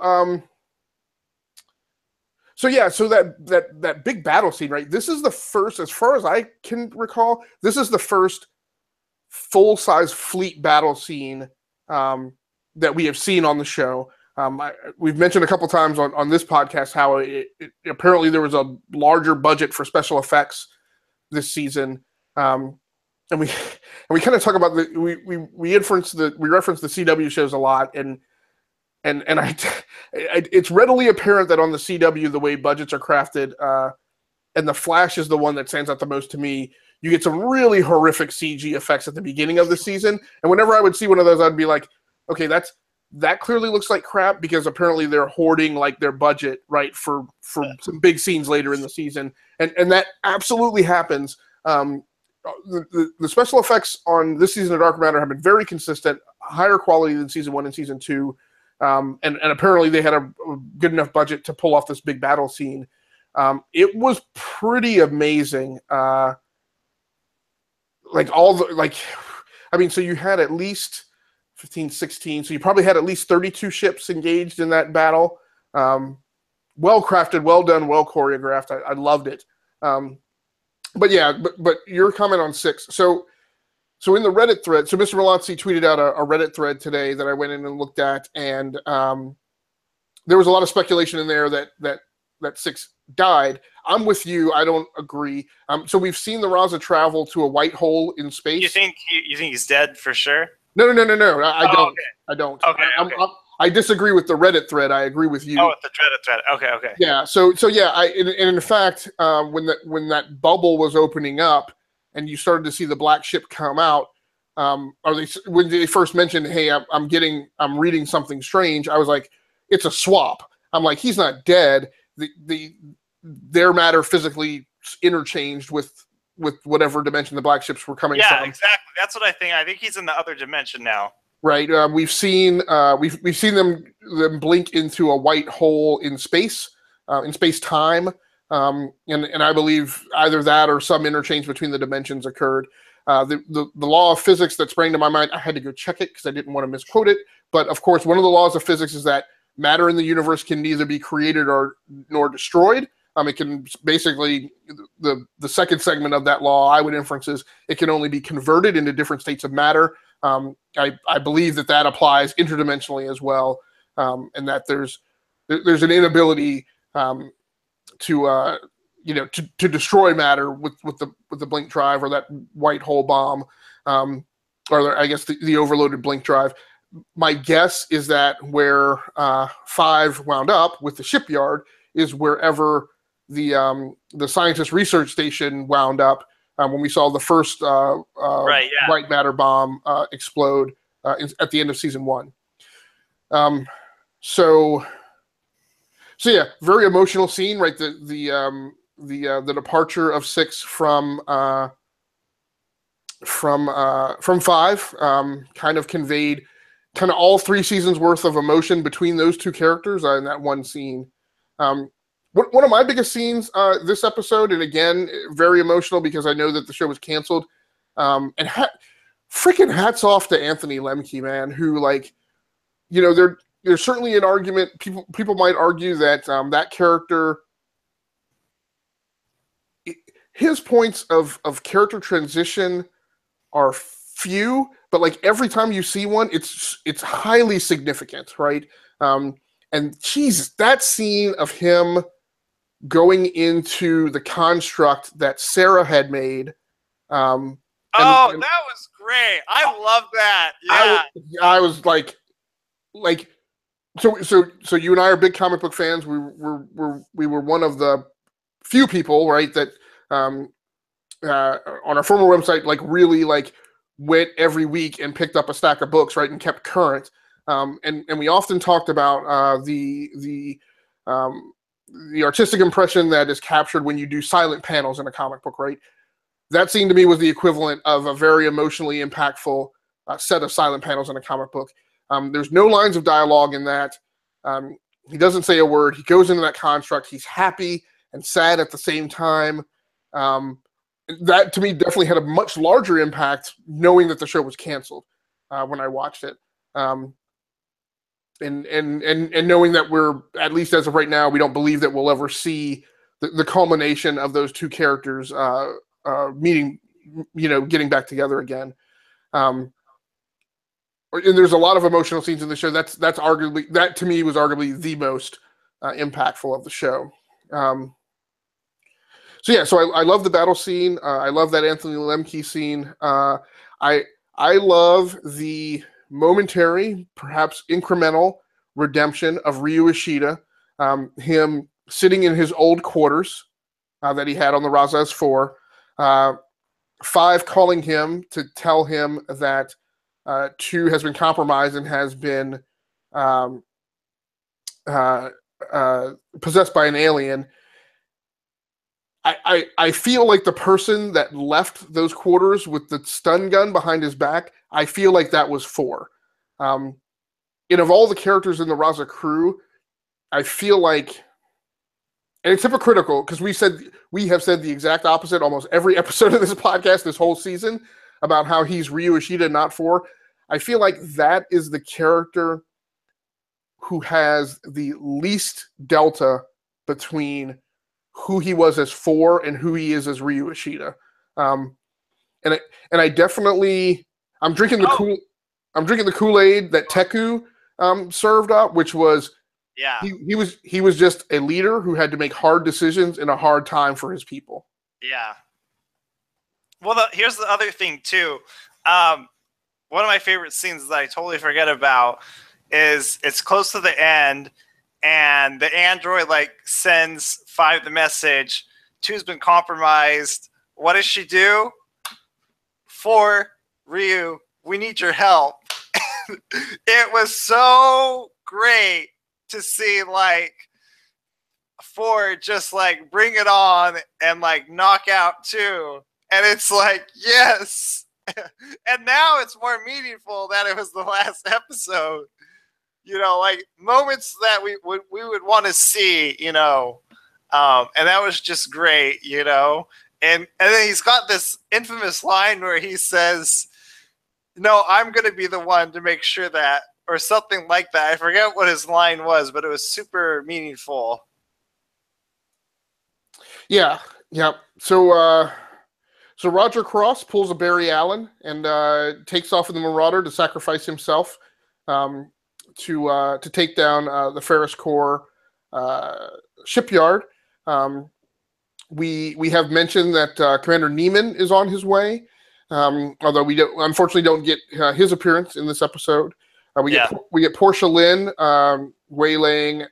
that big battle scene, right? This is the first, as far as I can recall, this is the first full-size fleet battle scene that we have seen on the show. We've mentioned a couple times on this podcast how apparently there was a larger budget for special effects this season, and we kind of talk about we reference the CW shows a lot, and it's readily apparent that on the CW the way budgets are crafted, and the Flash is the one that stands out the most to me. You get some really horrific CG effects at the beginning of the season, and whenever I would see one of those, I'd be like, okay, that clearly looks like crap, because apparently they're hoarding like their budget, right, for some big scenes later in the season, and that absolutely happens. The special effects on this season of Dark Matter have been very consistent, higher quality than season 1 and season 2, and apparently they had a good enough budget to pull off this big battle scene. It was pretty amazing. So you had at least 15, 16. So you probably had at least 32 ships engaged in that battle. Well crafted, well done, well choreographed. I loved it. But your comment on 6. So in the Reddit thread, so Mr. Malazzi tweeted out a Reddit thread today that I went in and looked at, and there was a lot of speculation in there that 6 died. I'm with you. I don't agree. So we've seen the Raza travel to a white hole in space. You think he's dead for sure? No. I don't. Okay. I don't. Okay. I disagree with the Reddit thread. I agree with you. Oh, with the Reddit thread. Okay. Yeah. So yeah. In fact, when that bubble was opening up, and you started to see the black ship come out, when they first mentioned, "Hey, I'm reading something strange," I was like, "It's a swap." I'm like, "He's not dead. Their matter physically interchanged with whatever dimension the black ships were coming from." Yeah, exactly. That's what I think. I think he's in the other dimension now. Right. We've seen them blink into a white hole in space, in space time, and I believe either that or some interchange between the dimensions occurred. The law of physics that sprang to my mind, I had to go check it because I didn't want to misquote it. But of course, one of the laws of physics is that matter in the universe can neither be created nor destroyed. It can basically, the second segment of that law, I would inference, is it can only be converted into different states of matter. I believe that applies interdimensionally as well, and that there's an inability to destroy matter with the blink drive or that white hole bomb, or I guess the overloaded blink drive. My guess is that where 5 wound up with the shipyard is wherever the scientist research station wound up when we saw the first white matter bomb explode at the end of season 1. So yeah, very emotional scene, right? The departure of 6 from 5 kind of conveyed kind of all 3 seasons worth of emotion between those 2 characters in that one scene. One of my biggest scenes this episode, and again, very emotional because I know that the show was canceled. And freaking hats off to Anthony Lemke, man, who, like, you know, there's certainly an argument. People might argue that that character, his points of character transition are few, but like every time you see one, it's highly significant, right? And Jesus, that scene of him going into the construct that Sarah had made. That was great. I love that. Yeah, I was like, so you and I are big comic book fans. We were one of the few people, right, that on our former website, like, really, like, went every week and picked up a stack of books, right, and kept current. And we often talked about the artistic impression that is captured when you do silent panels in a comic book, right? That scene to me was the equivalent of a very emotionally impactful set of silent panels in a comic book. There's no lines of dialogue in that. He doesn't say a word. He goes into that construct. He's happy and sad at the same time. That to me definitely had a much larger impact knowing that the show was canceled when I watched it. And knowing that we're, at least as of right now, we don't believe that we'll ever see the culmination of those 2 characters meeting, getting back together again. And there's a lot of emotional scenes in the show. That to me was arguably the most impactful of the show. So I love the battle scene. I love that Anthony Lemke scene. I love the momentary, perhaps incremental redemption of Ryu Ishida. Him sitting in his old quarters that he had on the Raza S4. 5 calling him to tell him that 2 has been compromised and has been possessed by an alien. I feel like the person that left those quarters with the stun gun behind his back, I feel like that was 4. And of all the characters in the Raza crew, I feel like, and it's hypocritical because we have said the exact opposite almost every episode of this podcast this whole season about how he's Ryu Ishida, not 4. I feel like that is the character who has the least delta between who he was as 4 and who he is as Ryu Ishida. And I definitely, I'm drinking the Kool-Aid that Teku served up, which was, he was just a leader who had to make hard decisions in a hard time for his people. Yeah. Well, here's the other thing too. One of my favorite scenes that I totally forget about is it's close to the end, and the android like sends 5 the message. 2's been compromised. What does she do? 4, Ryu, we need your help. It was so great to see like 4 just like bring it on and like knock out 2. And it's like, yes. And now it's more meaningful that it was the last episode. Like moments that we would want to see, and that was just great, And then he's got this infamous line where he says, "No, I'm going to be the one to make sure that," or something like that. I forget what his line was, but it was super meaningful. Yeah, yeah. So Roger Cross pulls a Barry Allen and takes off in the Marauder to sacrifice himself um, to take down the Ferris Corps shipyard. Um, we have mentioned that Commander Neiman is on his way, although we unfortunately don't get his appearance in this episode. We get Portia Lynn waylaying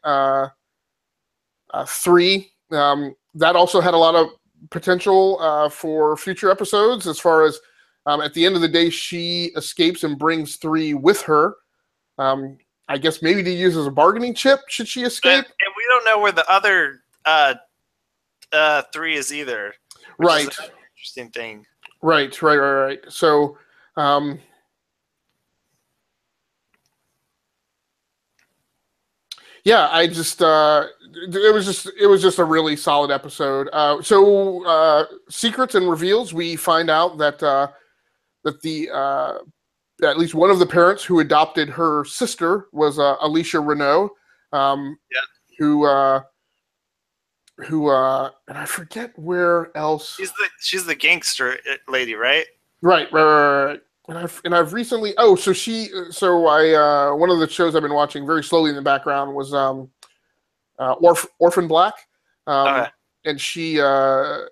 3. That also had a lot of potential for future episodes, as far as at the end of the day, she escapes and brings 3 with her. I guess maybe to use as a bargaining chip should she escape. And we don't know where the other 3 is either. Right. Is an interesting thing. Right. So, yeah, I just it was just a really solid episode. Secrets and reveals. We find out that at least one of the parents who adopted her sister was Alicia Renault, who and I forget where else. She's the gangster lady, right? Right. And I've recently one of the shows I've been watching very slowly in the background was Orphan Black, Okay. and she and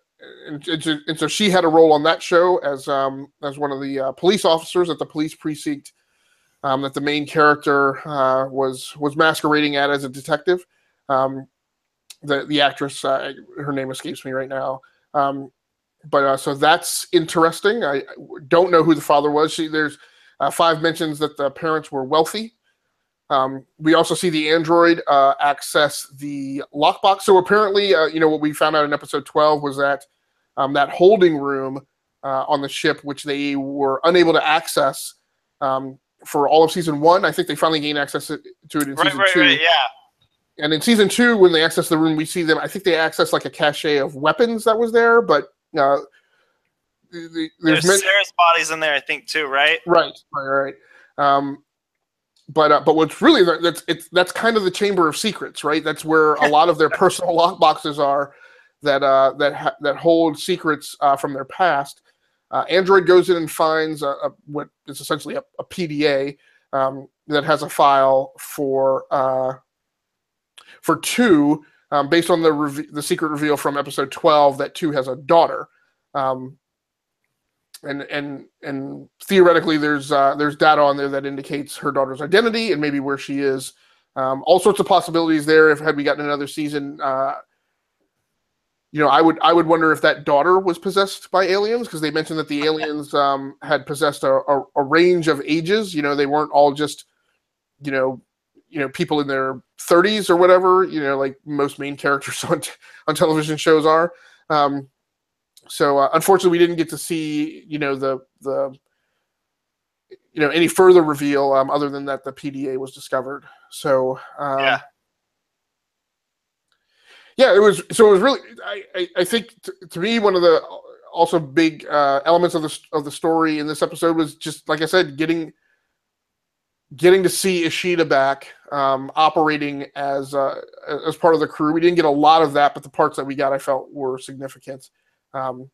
so she had a role on that show as one of the police officers at the police precinct that the main character was masquerading as a detective. The actress, her name escapes me right now. But so that's interesting. I don't know who the father was. There's 5 mentions that the parents were wealthy. We also see the android access the lockbox. So apparently, what we found out in episode 12 was that that holding room on the ship, which they were unable to access for all of season 1. I think they finally gained access to it in season 2. Right, yeah. And in season 2, when they access the room, we see them. I think they access like a cache of weapons that was there, but there's Sarah's bodies in there, I think, too, right? Right. But what's really that's kind of the Chamber of Secrets, right? That's where a lot of their personal lockboxes are that hold secrets from their past. Android goes in and finds what is essentially a PDA that has a file for 2, based on the secret reveal from episode 12 that 2 has a daughter. And theoretically, there's data on there that indicates her daughter's identity and maybe where she is. All sorts of possibilities there. Had we gotten another season, I would wonder if that daughter was possessed by aliens, because they mentioned that the aliens had possessed a range of ages. They weren't all just people in their 30s or whatever. Like most main characters on television shows are. So unfortunately, we didn't get to see, any further reveal other than that the PDA was discovered. So it was really. I think to me, one of the also big elements of the story in this episode was just, like I said, getting to see Ishida back operating as part of the crew. We didn't get a lot of that, but the parts that we got, I felt, were significant. And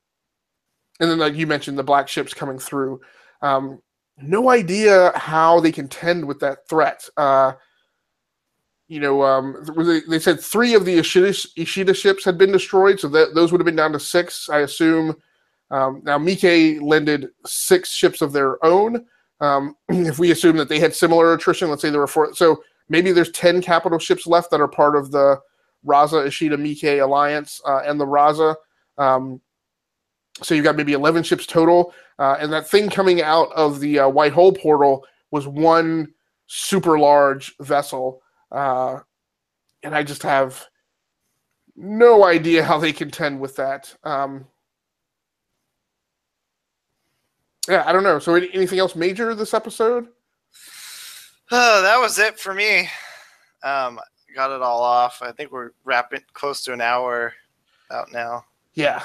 then, like you mentioned, the black ships coming through. No idea how they contend with that threat. They said 3 of the Ishida ships had been destroyed, so those would have been down to 6, I assume. Now, Miike lended 6 ships of their own. If we assume that they had similar attrition, let's say there were 4. So maybe there's 10 capital ships left that are part of the Raza, Ishida, Miike alliance and the Raza. So you've got maybe 11 ships total. And that thing coming out of the White Hole portal was one super large vessel. And I just have no idea how they contend with that. I don't know. So anything else major this episode? That was it for me. Got it all off. I think we're wrapping close to an hour out now. Yeah.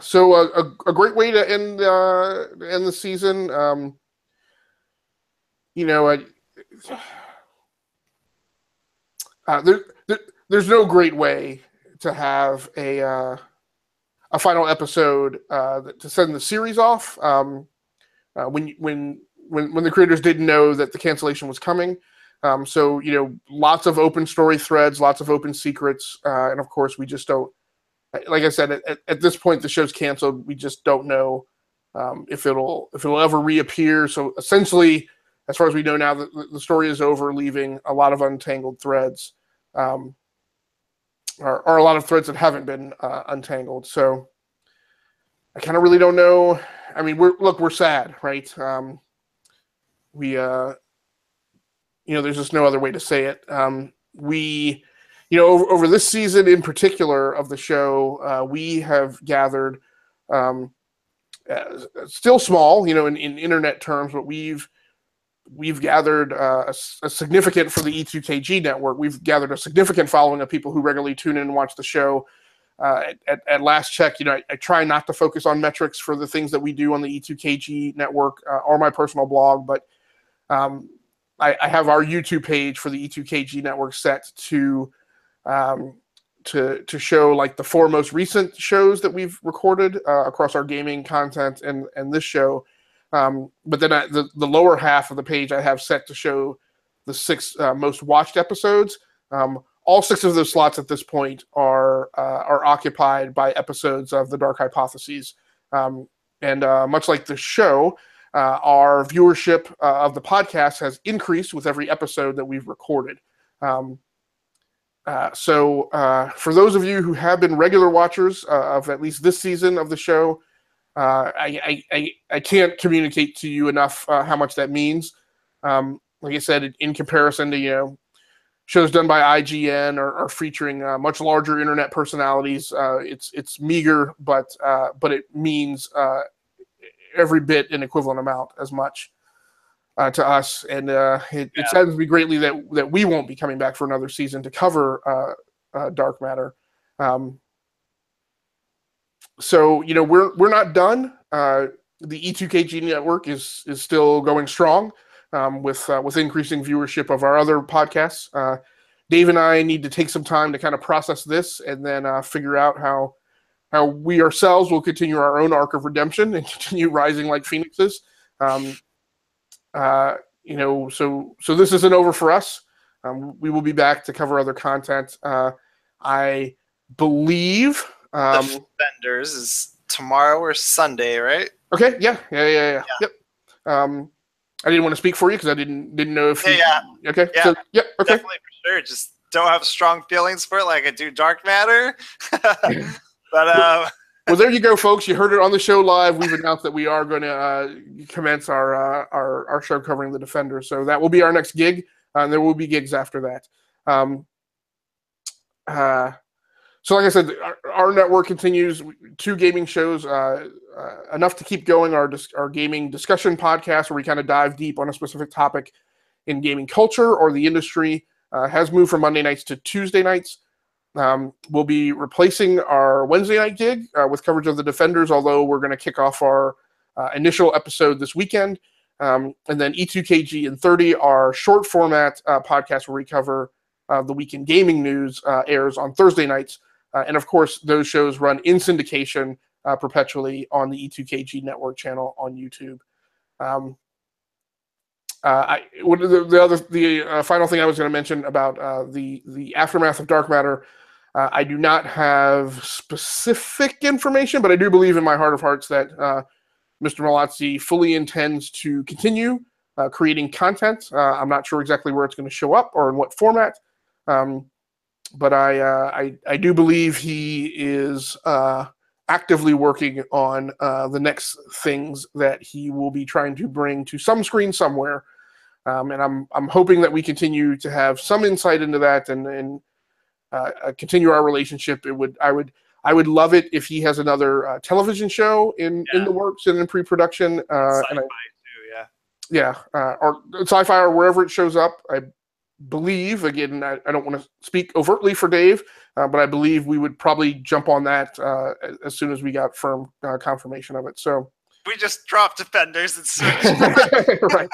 So a great way to end the season. There's no great way to have a a final episode to send the series off. When the creators didn't know that the cancellation was coming. So, lots of open story threads, lots of open secrets. And of course, we just don't, like I said, at this point, the show's canceled. We just don't know if it'll ever reappear. So essentially, as far as we know now, the story is over, leaving a lot of untangled threads, or a lot of threads that haven't been untangled. So I kind of really don't know. I mean, we're sad, right? There's just no other way to say it. Over this season in particular of the show, we have gathered, still small, in internet terms, but we've gathered a significant, for the E2KG network, we've gathered a significant following of people who regularly tune in and watch the show. At last check, I try not to focus on metrics for the things that we do on the E2KG network or my personal blog, but I have our YouTube page for the E2KG network set to show like the 4 most recent shows that we've recorded across our gaming content and this show. But then the lower half of the page I have set to show the 6 most watched episodes. All 6 of those slots at this point are occupied by episodes of the Dark Hypotheses. And much like the show, our viewership of the podcast has increased with every episode that we've recorded. So for those of you who have been regular watchers of at least this season of the show, I can't communicate to you enough how much that means. Like I said, in comparison to shows done by IGN or featuring much larger internet personalities, it's meager, but it means every bit an equivalent amount as much to us, and it saddens me greatly that we won't be coming back for another season to cover Dark Matter. So we're not done. The E2KG network is still going strong with increasing viewership of our other podcasts. Dave and I need to take some time to kind of process this and then figure out how we ourselves will continue our own arc of redemption and continue rising like phoenixes. So this isn't over for us. We will be back to cover other content. I believe Defenders is tomorrow or Sunday, right? Okay. Yeah. Yep. I didn't want to speak for you because I didn't know if. Yeah. Okay. Yeah. So, yeah. Okay. Definitely for sure. Just don't have strong feelings for it like I do Dark Matter. But well, there you go, folks. You heard it on the show live. We've announced that we are going to commence our show covering the Defenders. So that will be our next gig, and there will be gigs after that. So like I said, our network continues 2 gaming shows, enough to keep going our gaming discussion podcast where we kind of dive deep on a specific topic in gaming culture or the industry. Has moved from Monday nights to Tuesday nights. We'll be replacing our Wednesday night gig with coverage of the Defenders, although we're going to kick off our initial episode this weekend. And then E2KG and 30, our short format podcast where we cover the weekend gaming news, airs on Thursday nights. And of course, those shows run in syndication perpetually on the E2KG network channel on YouTube. The final thing I was going to mention about the aftermath of Dark Matter, I do not have specific information, but I do believe in my heart of hearts that Mr. Malazzi fully intends to continue creating content. I'm not sure exactly where it's going to show up or in what format, but I do believe he is actively working on the next things that he will be trying to bring to some screen somewhere. And I'm hoping that we continue to have some insight into that and continue our relationship. I would love it if he has another television show in the works and in pre-production. SyFy too, yeah, or SyFy or wherever it shows up. I believe, again, I don't want to speak overtly for Dave, but I believe we would probably jump on that as soon as we got firm confirmation of it. So we just dropped Defenders and switched. right.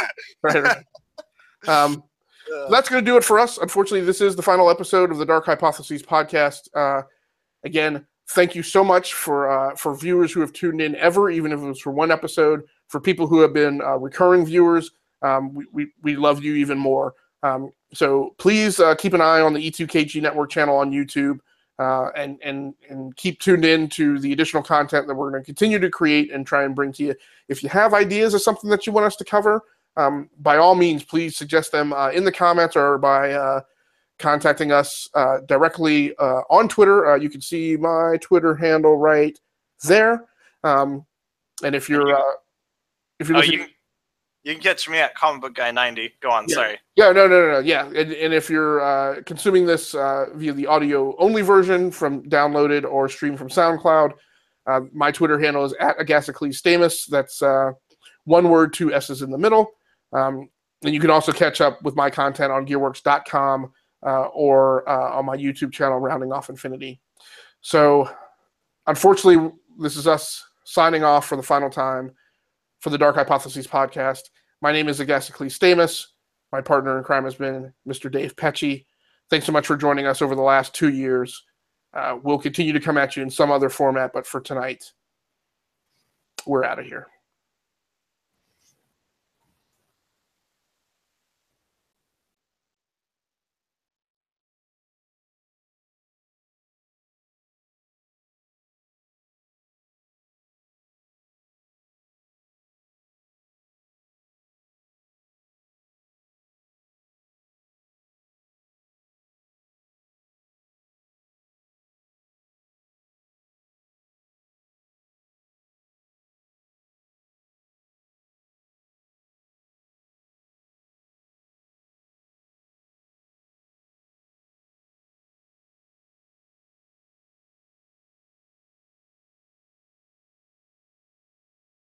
That's going to do it for us. Unfortunately, this is the final episode of the Dark Hypotheses podcast. Again, thank you so much for viewers who have tuned in ever, even if it was for one episode. For people who have been recurring viewers, we love you even more. So please keep an eye on the E2KG Network channel on YouTube, and keep tuned in to the additional content that we're going to continue to create and try and bring to you. If you have ideas of something that you want us to cover, by all means, please suggest them in the comments or by contacting us directly on Twitter. You can see my Twitter handle right there. And if you're listening, you can catch me at Comic Book Guy 90. Go on, yeah. sorry. Yeah, no. Yeah, and if you're consuming this via the audio-only version from downloaded or streamed from SoundCloud, my Twitter handle is at Agasicles-Stamus. That's one word, 2 S's in the middle. And you can also catch up with my content on gearworks.com or on my YouTube channel, Rounding Off Infinity. So, unfortunately, this is us signing off for the final time for the Dark Hypotheses podcast. My name is Agasicles-Stamus. My partner in crime has been Mr. Dave Pecci. Thanks so much for joining us over the last 2 years. We'll continue to come at you in some other format, but for tonight, we're out of here.